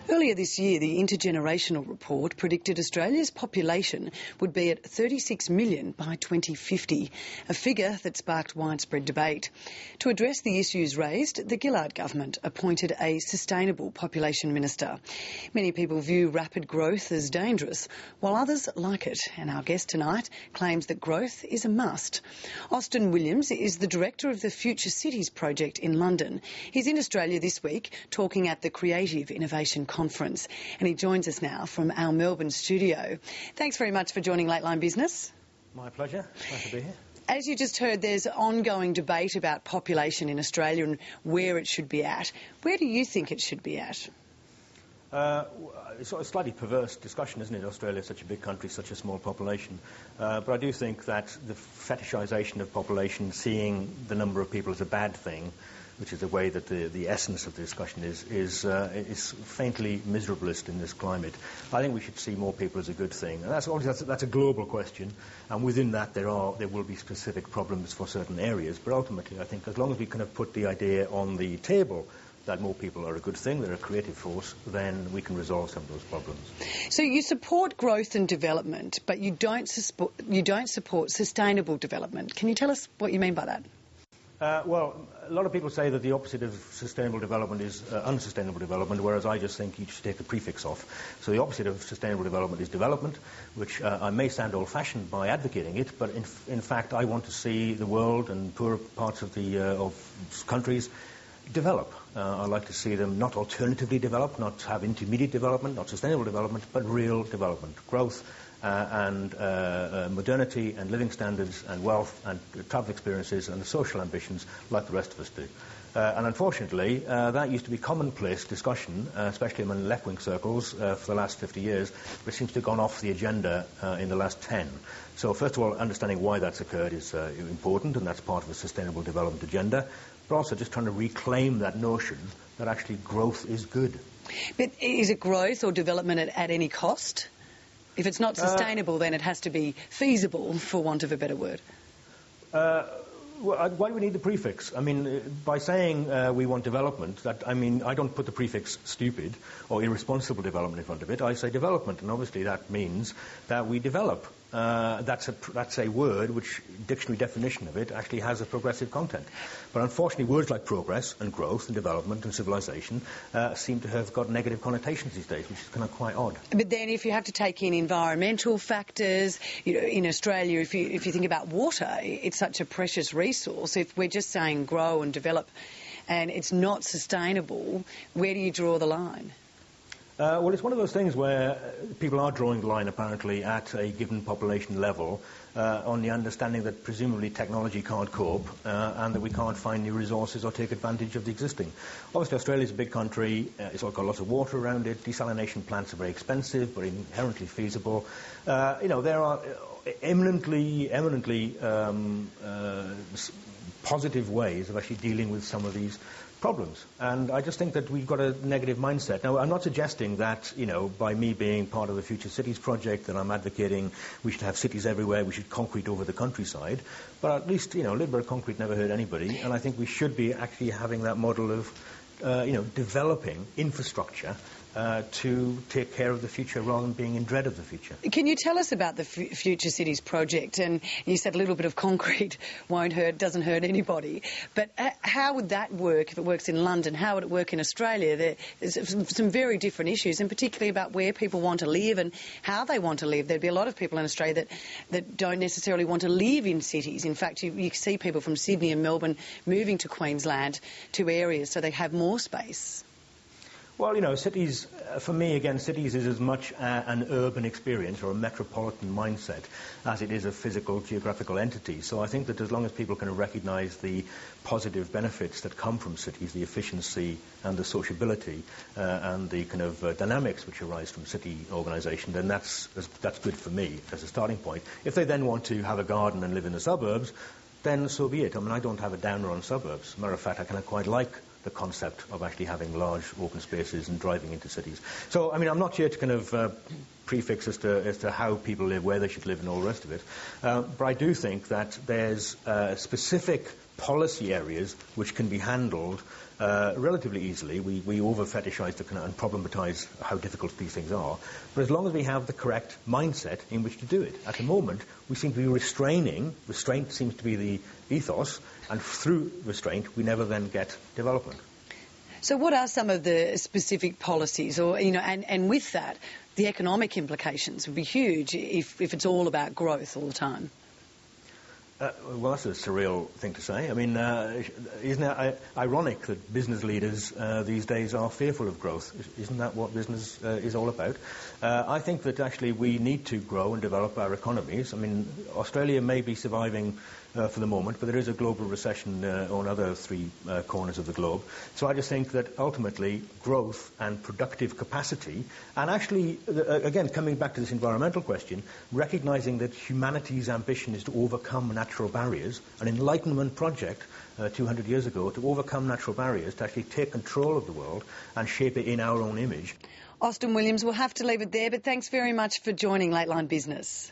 Earlier this year, the Intergenerational Report predicted Australia's population would be at 36 million by 2050, a figure that sparked widespread debate. To address the issues raised, the Gillard government appointed a sustainable population minister. Many people view rapid growth as dangerous, while others like it, and our guest tonight claims that growth is a must. Austin Williams is the director of the Future Cities project in London. He's in Australia this week talking at the Creative Innovation Conference, and he joins us now from our Melbourne studio. Thanks very much for joining Lateline Business. My pleasure. Nice to be here. As you just heard, there's ongoing debate about population in Australia and where it should be at. Where do you think it should be at? It's a slightly perverse discussion, isn't it? Australia is such a big country, such a small population. But I do think that the fetishisation of population, seeing the number of people as a bad thing, which is the way that the essence of the discussion is faintly miserabilist in this climate. I think we should see more people as a good thing. And that's a global question, and within that there will be specific problems for certain areas. But ultimately, I think as long as we kind of put the idea on the table that more people are a good thing, they're a creative force, then we can resolve some of those problems. So you support growth and development, but you don't support sustainable development. Can you tell us what you mean by that? Well, a lot of people say that the opposite of sustainable development is unsustainable development, whereas I just think you should take the prefix off. So the opposite of sustainable development is development, which I may sound old-fashioned by advocating it, but in fact I want to see the world and poorer parts of countries develop. I like to see them not alternatively develop, not have intermediate development, not sustainable development, but real development, growth and modernity and living standards and wealth and travel experiences and the social ambitions like the rest of us do. And unfortunately, that used to be commonplace discussion, especially among left-wing circles for the last 50 years, but seems to have gone off the agenda in the last 10. So first of all, understanding why that's occurred is important, and that's part of the sustainable development agenda, but also just trying to reclaim that notion that actually growth is good. But is it growth or development at any cost? If it's not sustainable, then it has to be feasible, for want of a better word. Well, why do we need the prefix? I mean, by saying we want development, I don't put the prefix stupid or irresponsible development in front of it. I say development, and obviously that means that we develop. That's a word which, dictionary definition of it, actually has a progressive content. But unfortunately, words like progress and growth and development and civilization seem to have got negative connotations these days, which is kind of quite odd. But then if you have to take in environmental factors, in Australia, if you think about water, it's such a precious resource. If we're just saying grow and develop and it's not sustainable, where do you draw the line? Well, it's one of those things where people are drawing the line, apparently, at a given population level on the understanding that presumably technology can't cope and that we can't find new resources or take advantage of the existing. Obviously, Australia's a big country. It's got lots of water around it. Desalination plants are very expensive but inherently feasible. There are eminently positive ways of actually dealing with some of these problems. And I just think that we've got a negative mindset. Now, I'm not suggesting that, by me being part of the Future Cities project, that I'm advocating we should have cities everywhere, we should concrete over the countryside. But at least, a little bit of concrete never hurt anybody. And I think we should be actually having that model of, developing infrastructure to take care of the future rather than being in dread of the future. Can you tell us about the Future Cities project? And you said a little bit of concrete doesn't hurt anybody. But how would that work if it works in London? How would it work in Australia? There's some very different issues, and particularly about where people want to live and how they want to live. There'd be a lot of people in Australia that don't necessarily want to live in cities. In fact, you see people from Sydney and Melbourne moving to Queensland, to areas so they have more space. Well, cities, for me, again, cities is as much an urban experience or a metropolitan mindset as it is a physical, geographical entity. So I think that as long as people can recognise the positive benefits that come from cities, the efficiency and the sociability and the kind of dynamics which arise from city organisation, then that's good for me as a starting point. If they then want to have a garden and live in the suburbs, then so be it. I mean, I don't have a downer on suburbs. As a matter of fact, I kind of quite like the concept of actually having large open spaces and driving into cities. So, I mean, I'm not here to kind of prefix as to how people live, where they should live and all the rest of it. But I do think that there's specific policy areas which can be handled relatively easily. We over-fetishise and problematise how difficult these things are. But as long as we have the correct mindset in which to do it. At the moment, we seem to be restraining. Restraint seems to be the ethos, and through restraint, we never then get development. So what are some of the specific policies, or, and with that, the economic implications would be huge if it's all about growth all the time? Well, that's a surreal thing to say. I mean, isn't it ironic that business leaders these days are fearful of growth? Isn't that what business is all about? I think that actually we need to grow and develop our economies. I mean, Australia may be surviving for the moment, but there is a global recession on other three corners of the globe. So I just think that ultimately growth and productive capacity, and actually, again, coming back to this environmental question, recognising that humanity's ambition is to overcome natural barriers, an Enlightenment project 200 years ago, to overcome natural barriers, to actually take control of the world and shape it in our own image. Austin Williams, we'll have to leave it there, but thanks very much for joining Lateline Business.